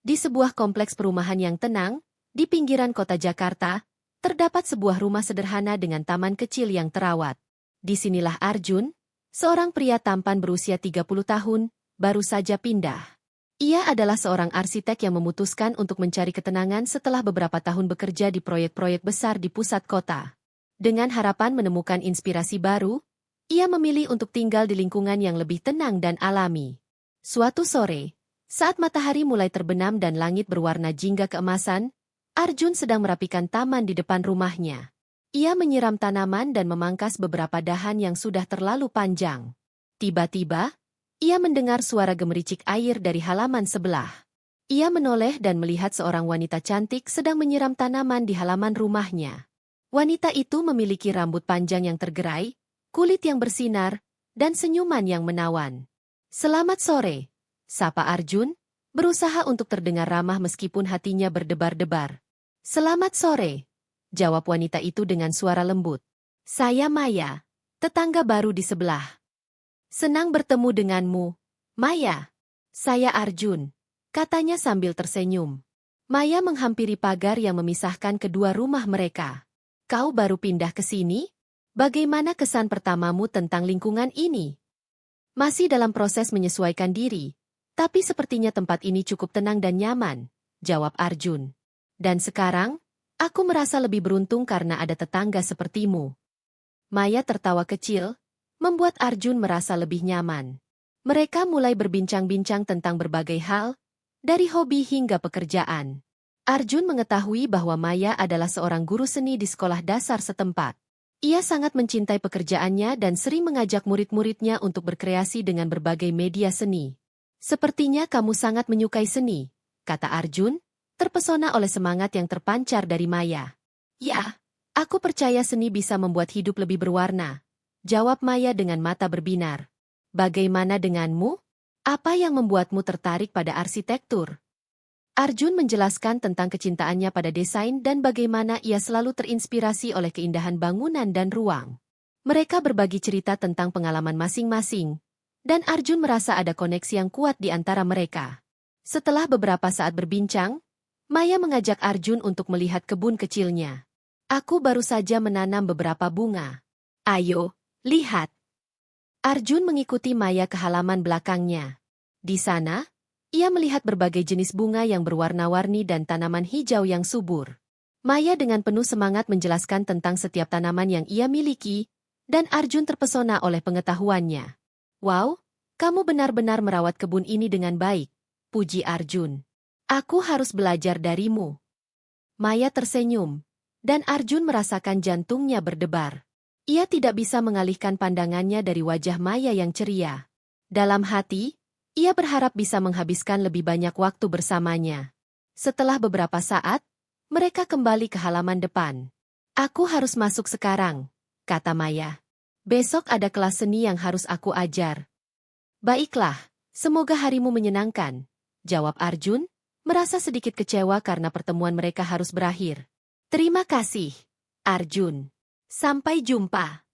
Di sebuah kompleks perumahan yang tenang, di pinggiran kota Jakarta, terdapat sebuah rumah sederhana dengan taman kecil yang terawat. Disinilah Arjun, seorang pria tampan berusia 30 tahun, baru saja pindah. Ia adalah seorang arsitek yang memutuskan untuk mencari ketenangan setelah beberapa tahun bekerja di proyek-proyek besar di pusat kota. Dengan harapan menemukan inspirasi baru, ia memilih untuk tinggal di lingkungan yang lebih tenang dan alami. Suatu sore, saat matahari mulai terbenam dan langit berwarna jingga keemasan, Arjun sedang merapikan taman di depan rumahnya. Ia menyiram tanaman dan memangkas beberapa dahan yang sudah terlalu panjang. Tiba-tiba, ia mendengar suara gemericik air dari halaman sebelah. Ia menoleh dan melihat seorang wanita cantik sedang menyiram tanaman di halaman rumahnya. Wanita itu memiliki rambut panjang yang tergerai, kulit yang bersinar, dan senyuman yang menawan. "Selamat sore," sapa Arjun, berusaha untuk terdengar ramah meskipun hatinya berdebar-debar. "Selamat sore," jawab wanita itu dengan suara lembut. "Saya Maya, tetangga baru di sebelah. Senang bertemu denganmu, Maya." "Saya Arjun," katanya sambil tersenyum. Maya menghampiri pagar yang memisahkan kedua rumah mereka. "Kau baru pindah ke sini? Bagaimana kesan pertamamu tentang lingkungan ini?" "Masih dalam proses menyesuaikan diri, tapi sepertinya tempat ini cukup tenang dan nyaman," jawab Arjun. "Dan sekarang, aku merasa lebih beruntung karena ada tetangga sepertimu." Maya tertawa kecil, membuat Arjun merasa lebih nyaman. Mereka mulai berbincang-bincang tentang berbagai hal, dari hobi hingga pekerjaan. Arjun mengetahui bahwa Maya adalah seorang guru seni di sekolah dasar setempat. Ia sangat mencintai pekerjaannya dan sering mengajak murid-muridnya untuk berkreasi dengan berbagai media seni. "Sepertinya kamu sangat menyukai seni," kata Arjun, terpesona oleh semangat yang terpancar dari Maya. "Ya, aku percaya seni bisa membuat hidup lebih berwarna," jawab Maya dengan mata berbinar. "Bagaimana denganmu? Apa yang membuatmu tertarik pada arsitektur?" Arjun menjelaskan tentang kecintaannya pada desain dan bagaimana ia selalu terinspirasi oleh keindahan bangunan dan ruang. Mereka berbagi cerita tentang pengalaman masing-masing, dan Arjun merasa ada koneksi yang kuat di antara mereka. Setelah beberapa saat berbincang, Maya mengajak Arjun untuk melihat kebun kecilnya. "Aku baru saja menanam beberapa bunga. Ayo, lihat." Arjun mengikuti Maya ke halaman belakangnya. Di sana, ia melihat berbagai jenis bunga yang berwarna-warni dan tanaman hijau yang subur. Maya dengan penuh semangat menjelaskan tentang setiap tanaman yang ia miliki, dan Arjun terpesona oleh pengetahuannya. "Wow, kamu benar-benar merawat kebun ini dengan baik," puji Arjun. "Aku harus belajar darimu." Maya tersenyum, dan Arjun merasakan jantungnya berdebar. Ia tidak bisa mengalihkan pandangannya dari wajah Maya yang ceria. Dalam hati, ia berharap bisa menghabiskan lebih banyak waktu bersamanya. Setelah beberapa saat, mereka kembali ke halaman depan. "Aku harus masuk sekarang," kata Maya. "Besok ada kelas seni yang harus aku ajar." "Baiklah, semoga harimu menyenangkan," jawab Arjun, merasa sedikit kecewa karena pertemuan mereka harus berakhir. "Terima kasih, Arjun. Sampai jumpa."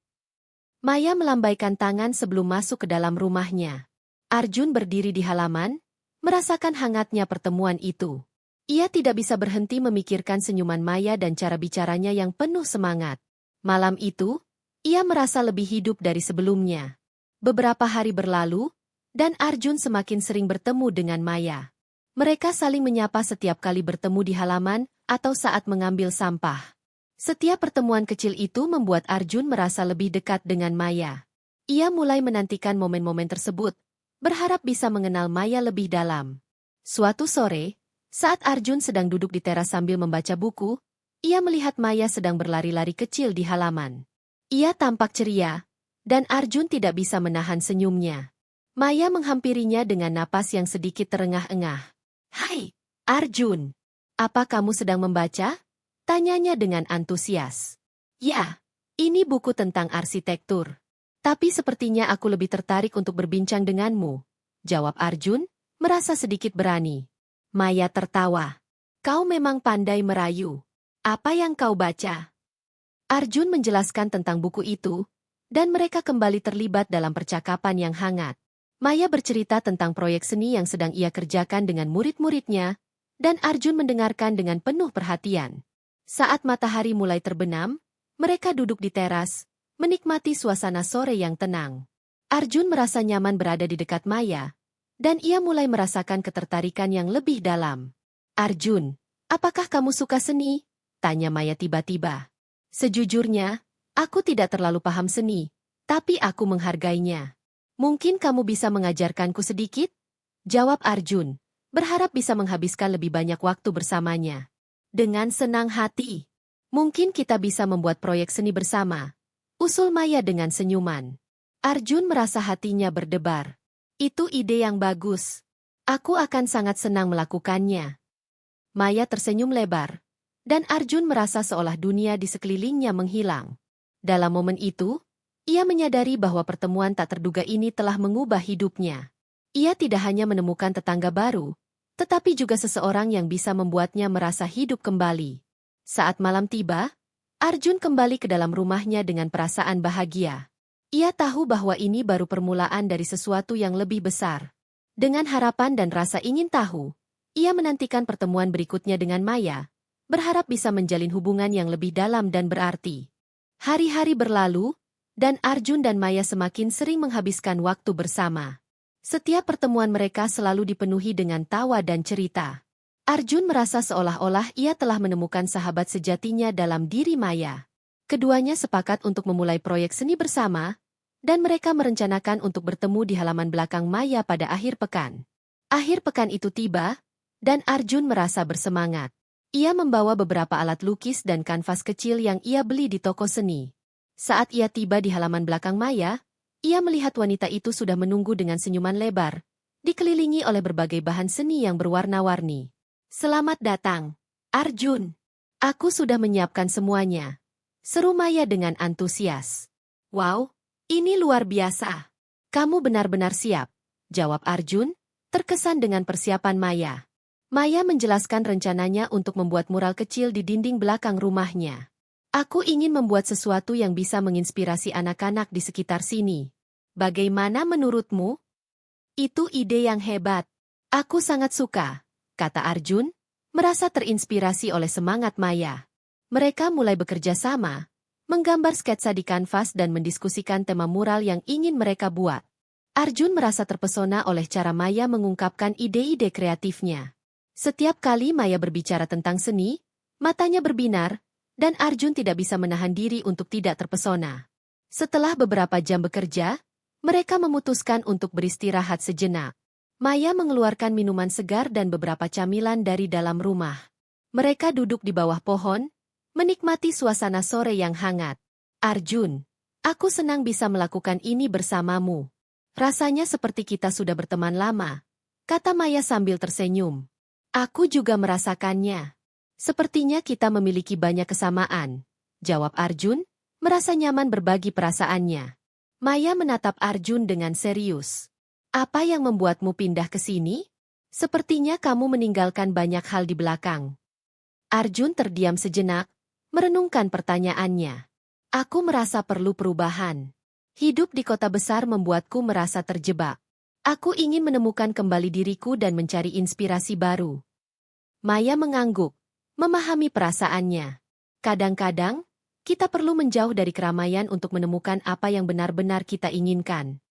Maya melambaikan tangan sebelum masuk ke dalam rumahnya. Arjun berdiri di halaman, merasakan hangatnya pertemuan itu. Ia tidak bisa berhenti memikirkan senyuman Maya dan cara bicaranya yang penuh semangat. Malam itu, ia merasa lebih hidup dari sebelumnya. Beberapa hari berlalu, dan Arjun semakin sering bertemu dengan Maya. Mereka saling menyapa setiap kali bertemu di halaman atau saat mengambil sampah. Setiap pertemuan kecil itu membuat Arjun merasa lebih dekat dengan Maya. Ia mulai menantikan momen-momen tersebut, berharap bisa mengenal Maya lebih dalam. Suatu sore, saat Arjun sedang duduk di teras sambil membaca buku, ia melihat Maya sedang berlari-lari kecil di halaman. Ia tampak ceria, dan Arjun tidak bisa menahan senyumnya. Maya menghampirinya dengan napas yang sedikit terengah-engah. "Hai, Arjun. Apa kamu sedang membaca?" tanyanya dengan antusias. "Ya, ini buku tentang arsitektur. Tapi sepertinya aku lebih tertarik untuk berbincang denganmu," jawab Arjun, merasa sedikit berani. Maya tertawa. "Kau memang pandai merayu. Apa yang kau baca?" Arjun menjelaskan tentang buku itu, dan mereka kembali terlibat dalam percakapan yang hangat. Maya bercerita tentang proyek seni yang sedang ia kerjakan dengan murid-muridnya, dan Arjun mendengarkan dengan penuh perhatian. Saat matahari mulai terbenam, mereka duduk di teras, menikmati suasana sore yang tenang. Arjun merasa nyaman berada di dekat Maya, dan ia mulai merasakan ketertarikan yang lebih dalam. Arjun, apakah kamu suka seni? Tanya Maya tiba-tiba. Sejujurnya, aku tidak terlalu paham seni, tapi aku menghargainya. Mungkin kamu bisa mengajarkanku sedikit? Jawab Arjun, berharap bisa menghabiskan lebih banyak waktu bersamanya. Dengan senang hati. Mungkin kita bisa membuat proyek seni bersama. Usul Maya dengan senyuman. Arjun merasa hatinya berdebar. Itu ide yang bagus. Aku akan sangat senang melakukannya. Maya tersenyum lebar. Dan Arjun merasa seolah dunia di sekelilingnya menghilang. Dalam momen itu, ia menyadari bahwa pertemuan tak terduga ini telah mengubah hidupnya. Ia tidak hanya menemukan tetangga baru, tetapi juga seseorang yang bisa membuatnya merasa hidup kembali. Saat malam tiba, Arjun kembali ke dalam rumahnya dengan perasaan bahagia. Ia tahu bahwa ini baru permulaan dari sesuatu yang lebih besar. Dengan harapan dan rasa ingin tahu, ia menantikan pertemuan berikutnya dengan Maya, berharap bisa menjalin hubungan yang lebih dalam dan berarti. Hari-hari berlalu, dan Arjun dan Maya semakin sering menghabiskan waktu bersama. Setiap pertemuan mereka selalu dipenuhi dengan tawa dan cerita. Arjun merasa seolah-olah ia telah menemukan sahabat sejatinya dalam diri Maya. Keduanya sepakat untuk memulai proyek seni bersama, dan mereka merencanakan untuk bertemu di halaman belakang Maya pada akhir pekan. Akhir pekan itu tiba, dan Arjun merasa bersemangat. Ia membawa beberapa alat lukis dan kanvas kecil yang ia beli di toko seni. Saat ia tiba di halaman belakang Maya, ia melihat wanita itu sudah menunggu dengan senyuman lebar, dikelilingi oleh berbagai bahan seni yang berwarna-warni. Selamat datang, Arjun. Aku sudah menyiapkan semuanya. Seru Maya dengan antusias. Wow, ini luar biasa. Kamu benar-benar siap, jawab Arjun, terkesan dengan persiapan Maya. Maya menjelaskan rencananya untuk membuat mural kecil di dinding belakang rumahnya. Aku ingin membuat sesuatu yang bisa menginspirasi anak-anak di sekitar sini. Bagaimana menurutmu? Itu ide yang hebat. Aku sangat suka, kata Arjun, merasa terinspirasi oleh semangat Maya. Mereka mulai bekerja sama, menggambar sketsa di kanvas dan mendiskusikan tema mural yang ingin mereka buat. Arjun merasa terpesona oleh cara Maya mengungkapkan ide-ide kreatifnya. Setiap kali Maya berbicara tentang seni, matanya berbinar, dan Arjun tidak bisa menahan diri untuk tidak terpesona. Setelah beberapa jam bekerja, mereka memutuskan untuk beristirahat sejenak. Maya mengeluarkan minuman segar dan beberapa camilan dari dalam rumah. Mereka duduk di bawah pohon, menikmati suasana sore yang hangat. Arjun, aku senang bisa melakukan ini bersamamu. Rasanya seperti kita sudah berteman lama, kata Maya sambil tersenyum. Aku juga merasakannya. Sepertinya kita memiliki banyak kesamaan, jawab Arjun, merasa nyaman berbagi perasaannya. Maya menatap Arjun dengan serius. Apa yang membuatmu pindah ke sini? Sepertinya kamu meninggalkan banyak hal di belakang. Arjun terdiam sejenak, merenungkan pertanyaannya. Aku merasa perlu perubahan. Hidup di kota besar membuatku merasa terjebak. Aku ingin menemukan kembali diriku dan mencari inspirasi baru. Maya mengangguk, memahami perasaannya. Kadang-kadang, kita perlu menjauh dari keramaian untuk menemukan apa yang benar-benar kita inginkan.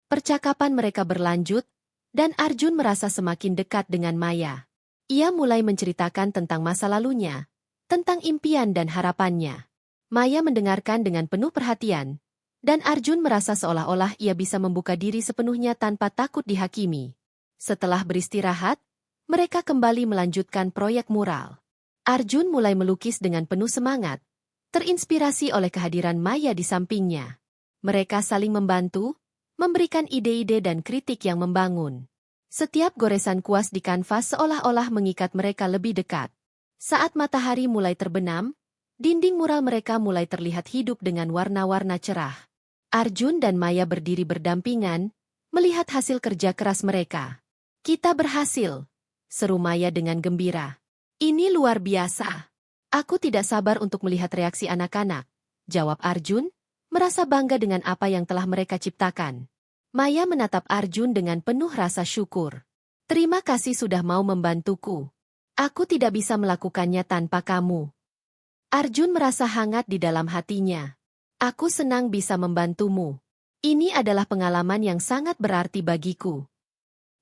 Percakapan mereka berlanjut, dan Arjun merasa semakin dekat dengan Maya. Ia mulai menceritakan tentang masa lalunya, tentang impian dan harapannya. Maya mendengarkan dengan penuh perhatian, dan Arjun merasa seolah-olah ia bisa membuka diri sepenuhnya tanpa takut dihakimi. Setelah beristirahat, mereka kembali melanjutkan proyek mural. Arjun mulai melukis dengan penuh semangat, terinspirasi oleh kehadiran Maya di sampingnya. Mereka saling membantu, memberikan ide-ide dan kritik yang membangun. Setiap goresan kuas di kanvas seolah-olah mengikat mereka lebih dekat. Saat matahari mulai terbenam, dinding mural mereka mulai terlihat hidup dengan warna-warna cerah. Arjun dan Maya berdiri berdampingan, melihat hasil kerja keras mereka. Kita berhasil, seru Maya dengan gembira. Ini luar biasa. Aku tidak sabar untuk melihat reaksi anak-anak, jawab Arjun, merasa bangga dengan apa yang telah mereka ciptakan. Maya menatap Arjun dengan penuh rasa syukur. Terima kasih sudah mau membantuku. Aku tidak bisa melakukannya tanpa kamu. Arjun merasa hangat di dalam hatinya. Aku senang bisa membantumu. Ini adalah pengalaman yang sangat berarti bagiku.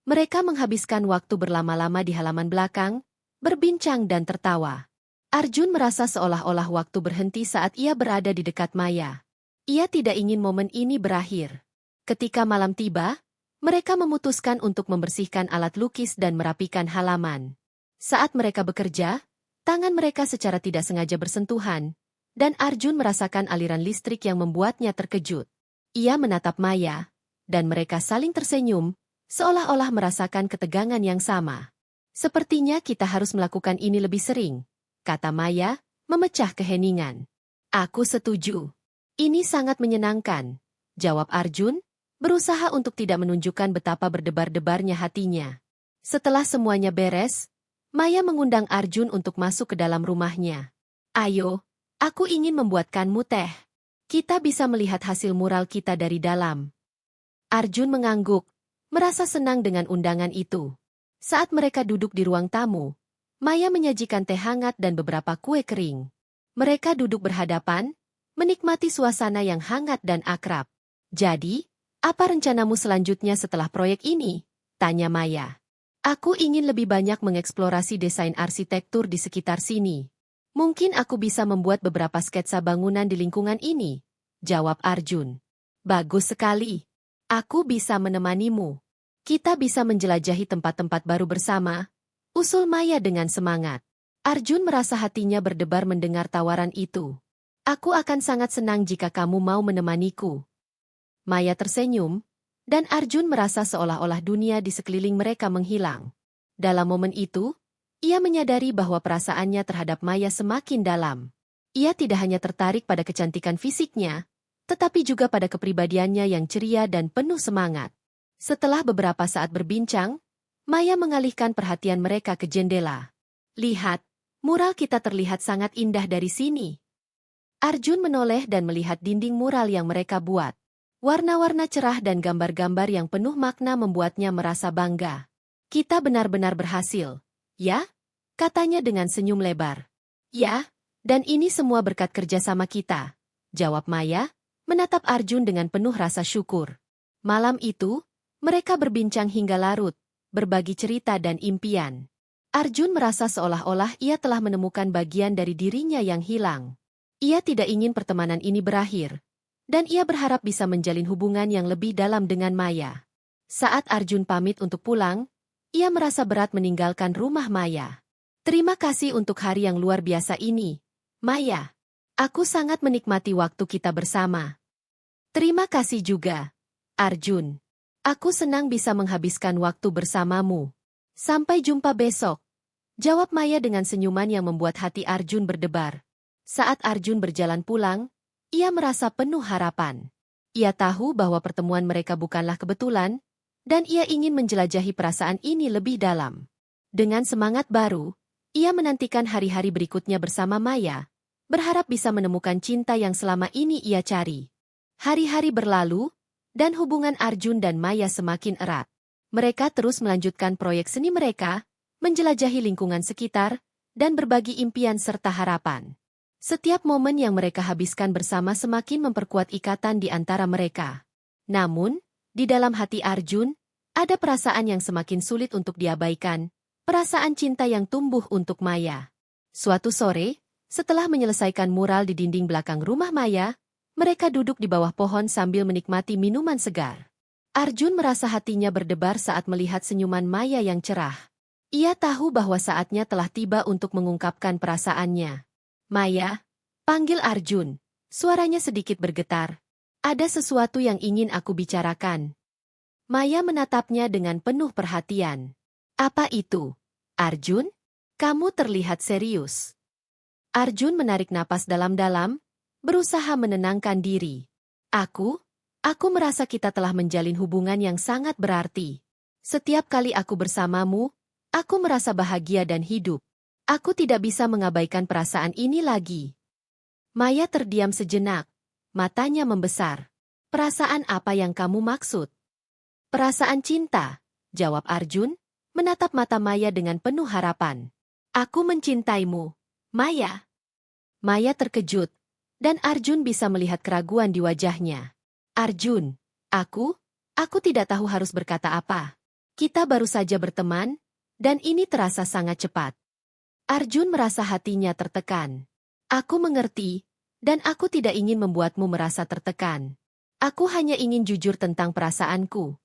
Mereka menghabiskan waktu berlama-lama di halaman belakang, berbincang dan tertawa. Arjun merasa seolah-olah waktu berhenti saat ia berada di dekat Maya. Ia tidak ingin momen ini berakhir. Ketika malam tiba, mereka memutuskan untuk membersihkan alat lukis dan merapikan halaman. Saat mereka bekerja, tangan mereka secara tidak sengaja bersentuhan, dan Arjun merasakan aliran listrik yang membuatnya terkejut. Ia menatap Maya, dan mereka saling tersenyum, seolah-olah merasakan ketegangan yang sama. Sepertinya kita harus melakukan ini lebih sering, kata Maya, memecah keheningan. Aku setuju. Ini sangat menyenangkan, jawab Arjun, berusaha untuk tidak menunjukkan betapa berdebar-debarnya hatinya. Setelah semuanya beres, Maya mengundang Arjun untuk masuk ke dalam rumahnya. Ayo, aku ingin membuatkanmu teh. Kita bisa melihat hasil mural kita dari dalam. Arjun mengangguk, merasa senang dengan undangan itu. Saat mereka duduk di ruang tamu, Maya menyajikan teh hangat dan beberapa kue kering. Mereka duduk berhadapan, menikmati suasana yang hangat dan akrab. Jadi, apa rencanamu selanjutnya setelah proyek ini? Tanya Maya. Aku ingin lebih banyak mengeksplorasi desain arsitektur di sekitar sini. Mungkin aku bisa membuat beberapa sketsa bangunan di lingkungan ini, jawab Arjun. Bagus sekali. Aku bisa menemanimu. Kita bisa menjelajahi tempat-tempat baru bersama, usul Maya dengan semangat. Arjun merasa hatinya berdebar mendengar tawaran itu. Aku akan sangat senang jika kamu mau menemaniku. Maya tersenyum, dan Arjun merasa seolah-olah dunia di sekeliling mereka menghilang. Dalam momen itu, ia menyadari bahwa perasaannya terhadap Maya semakin dalam. Ia tidak hanya tertarik pada kecantikan fisiknya, tetapi juga pada kepribadiannya yang ceria dan penuh semangat. Setelah beberapa saat berbincang, Maya mengalihkan perhatian mereka ke jendela. Lihat, mural kita terlihat sangat indah dari sini. Arjun menoleh dan melihat dinding mural yang mereka buat. Warna-warna cerah dan gambar-gambar yang penuh makna membuatnya merasa bangga. Kita benar-benar berhasil, ya? Katanya dengan senyum lebar. Ya, dan ini semua berkat kerjasama kita, jawab Maya, menatap Arjun dengan penuh rasa syukur. Malam itu, mereka berbincang hingga larut, berbagi cerita dan impian. Arjun merasa seolah-olah ia telah menemukan bagian dari dirinya yang hilang. Ia tidak ingin pertemanan ini berakhir, dan ia berharap bisa menjalin hubungan yang lebih dalam dengan Maya. Saat Arjun pamit untuk pulang, ia merasa berat meninggalkan rumah Maya. Terima kasih untuk hari yang luar biasa ini, Maya. Aku sangat menikmati waktu kita bersama. Terima kasih juga, Arjun. Aku senang bisa menghabiskan waktu bersamamu. Sampai jumpa besok, jawab Maya dengan senyuman yang membuat hati Arjun berdebar. Saat Arjun berjalan pulang, ia merasa penuh harapan. Ia tahu bahwa pertemuan mereka bukanlah kebetulan, dan ia ingin menjelajahi perasaan ini lebih dalam. Dengan semangat baru, ia menantikan hari-hari berikutnya bersama Maya, berharap bisa menemukan cinta yang selama ini ia cari. Hari-hari berlalu, dan hubungan Arjun dan Maya semakin erat. Mereka terus melanjutkan proyek seni mereka, menjelajahi lingkungan sekitar, dan berbagi impian serta harapan. Setiap momen yang mereka habiskan bersama semakin memperkuat ikatan di antara mereka. Namun, di dalam hati Arjun, ada perasaan yang semakin sulit untuk diabaikan, perasaan cinta yang tumbuh untuk Maya. Suatu sore, setelah menyelesaikan mural di dinding belakang rumah Maya, mereka duduk di bawah pohon sambil menikmati minuman segar. Arjun merasa hatinya berdebar saat melihat senyuman Maya yang cerah. Ia tahu bahwa saatnya telah tiba untuk mengungkapkan perasaannya. Maya, panggil Arjun. Suaranya sedikit bergetar. Ada sesuatu yang ingin aku bicarakan. Maya menatapnya dengan penuh perhatian. Apa itu, Arjun? Kamu terlihat serius. Arjun menarik napas dalam-dalam, berusaha menenangkan diri. Aku merasa kita telah menjalin hubungan yang sangat berarti. Setiap kali aku bersamamu, aku merasa bahagia dan hidup. Aku tidak bisa mengabaikan perasaan ini lagi. Maya terdiam sejenak, matanya membesar. Perasaan apa yang kamu maksud? Perasaan cinta, jawab Arjun, menatap mata Maya dengan penuh harapan. Aku mencintaimu, Maya. Maya terkejut, dan Arjun bisa melihat keraguan di wajahnya. Arjun, aku tidak tahu harus berkata apa. Kita baru saja berteman, dan ini terasa sangat cepat. Arjun merasa hatinya tertekan. Aku mengerti, dan aku tidak ingin membuatmu merasa tertekan. Aku hanya ingin jujur tentang perasaanku.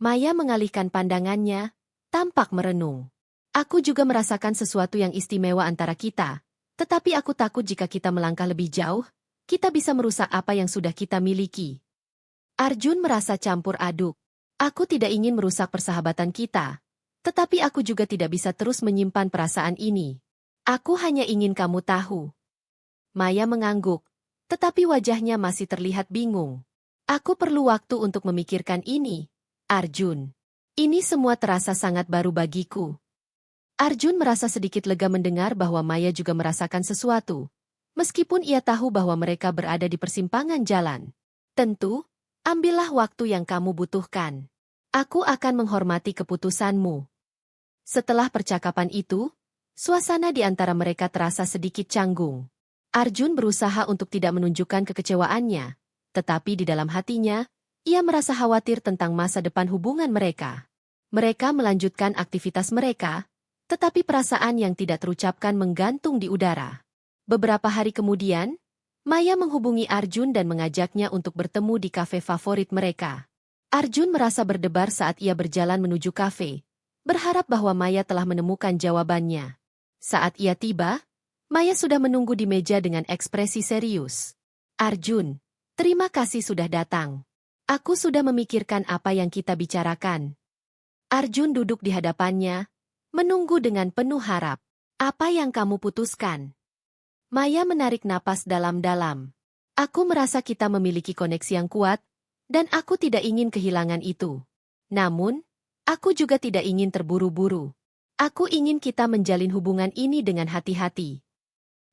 Maya mengalihkan pandangannya, tampak merenung. Aku juga merasakan sesuatu yang istimewa antara kita, tetapi aku takut jika kita melangkah lebih jauh, kita bisa merusak apa yang sudah kita miliki. Arjun merasa campur aduk. Aku tidak ingin merusak persahabatan kita, tetapi aku juga tidak bisa terus menyimpan perasaan ini. Aku hanya ingin kamu tahu. Maya mengangguk, tetapi wajahnya masih terlihat bingung. Aku perlu waktu untuk memikirkan ini, Arjun. Ini semua terasa sangat baru bagiku. Arjun merasa sedikit lega mendengar bahwa Maya juga merasakan sesuatu, meskipun ia tahu bahwa mereka berada di persimpangan jalan. Tentu, ambillah waktu yang kamu butuhkan. Aku akan menghormati keputusanmu. Setelah percakapan itu, suasana di antara mereka terasa sedikit canggung. Arjun berusaha untuk tidak menunjukkan kekecewaannya, tetapi di dalam hatinya, ia merasa khawatir tentang masa depan hubungan mereka. Mereka melanjutkan aktivitas mereka, tetapi perasaan yang tidak terucapkan menggantung di udara. Beberapa hari kemudian, Maya menghubungi Arjun dan mengajaknya untuk bertemu di kafe favorit mereka. Arjun merasa berdebar saat ia berjalan menuju kafe, berharap bahwa Maya telah menemukan jawabannya. Saat ia tiba, Maya sudah menunggu di meja dengan ekspresi serius. Arjun, terima kasih sudah datang. Aku sudah memikirkan apa yang kita bicarakan. Arjun duduk di hadapannya, menunggu dengan penuh harap. Apa yang kamu putuskan? Maya menarik napas dalam-dalam. Aku merasa kita memiliki koneksi yang kuat, dan aku tidak ingin kehilangan itu. Namun, aku juga tidak ingin terburu-buru. Aku ingin kita menjalin hubungan ini dengan hati-hati.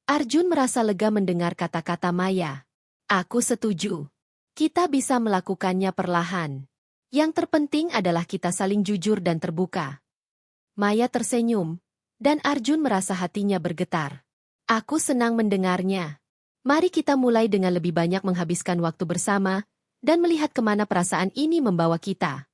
Arjun merasa lega mendengar kata-kata Maya. Aku setuju. Kita bisa melakukannya perlahan. Yang terpenting adalah kita saling jujur dan terbuka. Maya tersenyum, dan Arjun merasa hatinya bergetar. Aku senang mendengarnya. Mari kita mulai dengan lebih banyak menghabiskan waktu bersama, dan melihat kemana perasaan ini membawa kita.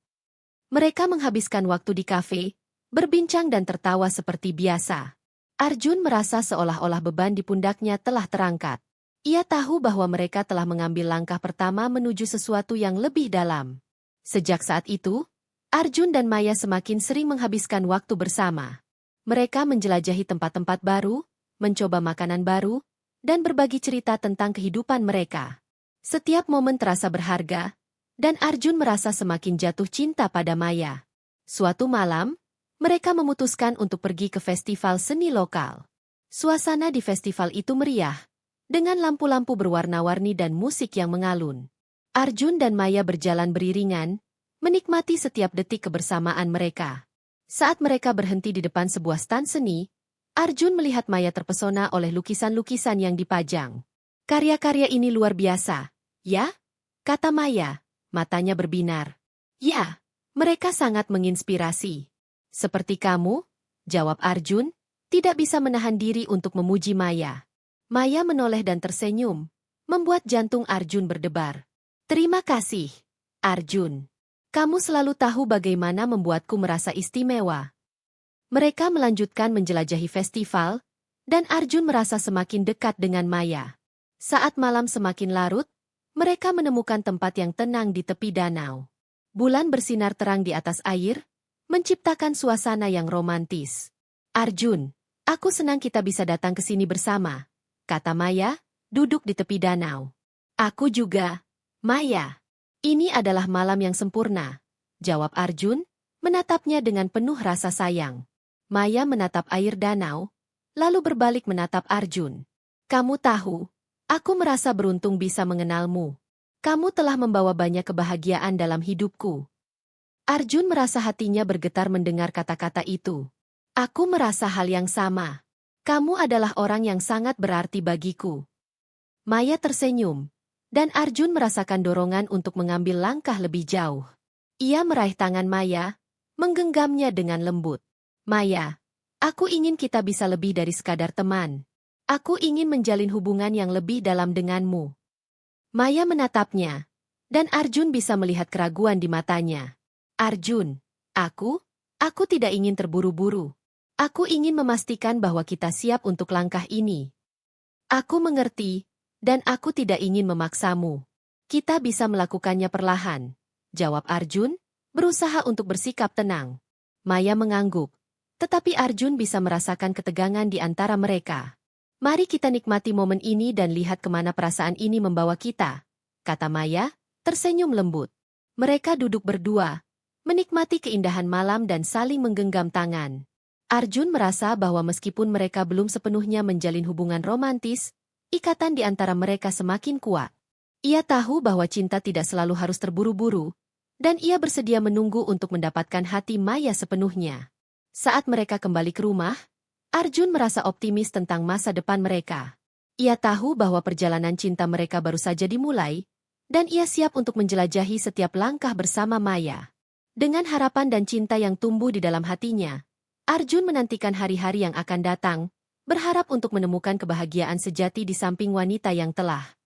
Mereka menghabiskan waktu di kafe, berbincang dan tertawa seperti biasa. Arjun merasa seolah-olah beban di pundaknya telah terangkat. Ia tahu bahwa mereka telah mengambil langkah pertama menuju sesuatu yang lebih dalam. Sejak saat itu, Arjun dan Maya semakin sering menghabiskan waktu bersama. Mereka menjelajahi tempat-tempat baru, mencoba makanan baru, dan berbagi cerita tentang kehidupan mereka. Setiap momen terasa berharga, dan Arjun merasa semakin jatuh cinta pada Maya. Suatu malam, mereka memutuskan untuk pergi ke festival seni lokal. Suasana di festival itu meriah, dengan lampu-lampu berwarna-warni dan musik yang mengalun. Arjun dan Maya berjalan beriringan, menikmati setiap detik kebersamaan mereka. Saat mereka berhenti di depan sebuah stan seni, Arjun melihat Maya terpesona oleh lukisan-lukisan yang dipajang. Karya-karya ini luar biasa, ya? Kata Maya, matanya berbinar. Ya, mereka sangat menginspirasi. Seperti kamu, jawab Arjun, tidak bisa menahan diri untuk memuji Maya. Maya menoleh dan tersenyum, membuat jantung Arjun berdebar. Terima kasih, Arjun. Kamu selalu tahu bagaimana membuatku merasa istimewa. Mereka melanjutkan menjelajahi festival, dan Arjun merasa semakin dekat dengan Maya. Saat malam semakin larut, mereka menemukan tempat yang tenang di tepi danau. Bulan bersinar terang di atas air, menciptakan suasana yang romantis. Arjun, aku senang kita bisa datang ke sini bersama, kata Maya, duduk di tepi danau. Aku juga, Maya. Ini adalah malam yang sempurna, jawab Arjun, menatapnya dengan penuh rasa sayang. Maya menatap air danau, lalu berbalik menatap Arjun. Kamu tahu, aku merasa beruntung bisa mengenalmu. Kamu telah membawa banyak kebahagiaan dalam hidupku. Arjun merasa hatinya bergetar mendengar kata-kata itu. Aku merasa hal yang sama. Kamu adalah orang yang sangat berarti bagiku. Maya tersenyum, dan Arjun merasakan dorongan untuk mengambil langkah lebih jauh. Ia meraih tangan Maya, menggenggamnya dengan lembut. Maya, Aku ingin kita bisa lebih dari sekadar teman. Aku ingin menjalin hubungan yang lebih dalam denganmu. Maya menatapnya, dan Arjun bisa melihat keraguan di matanya. Arjun, aku tidak ingin terburu-buru. Aku ingin memastikan bahwa kita siap untuk langkah ini. Aku mengerti, dan aku tidak ingin memaksamu. Kita bisa melakukannya perlahan, jawab Arjun, berusaha untuk bersikap tenang. Maya mengangguk, tetapi Arjun bisa merasakan ketegangan di antara mereka. Mari kita nikmati momen ini dan lihat kemana perasaan ini membawa kita, kata Maya, tersenyum lembut. Mereka duduk berdua, menikmati keindahan malam dan saling menggenggam tangan. Arjun merasa bahwa meskipun mereka belum sepenuhnya menjalin hubungan romantis, ikatan di antara mereka semakin kuat. Ia tahu bahwa cinta tidak selalu harus terburu-buru, dan ia bersedia menunggu untuk mendapatkan hati Maya sepenuhnya. Saat mereka kembali ke rumah, Arjun merasa optimis tentang masa depan mereka. Ia tahu bahwa perjalanan cinta mereka baru saja dimulai, dan ia siap untuk menjelajahi setiap langkah bersama Maya. Dengan harapan dan cinta yang tumbuh di dalam hatinya, Arjun menantikan hari-hari yang akan datang, berharap untuk menemukan kebahagiaan sejati di samping wanita yang telah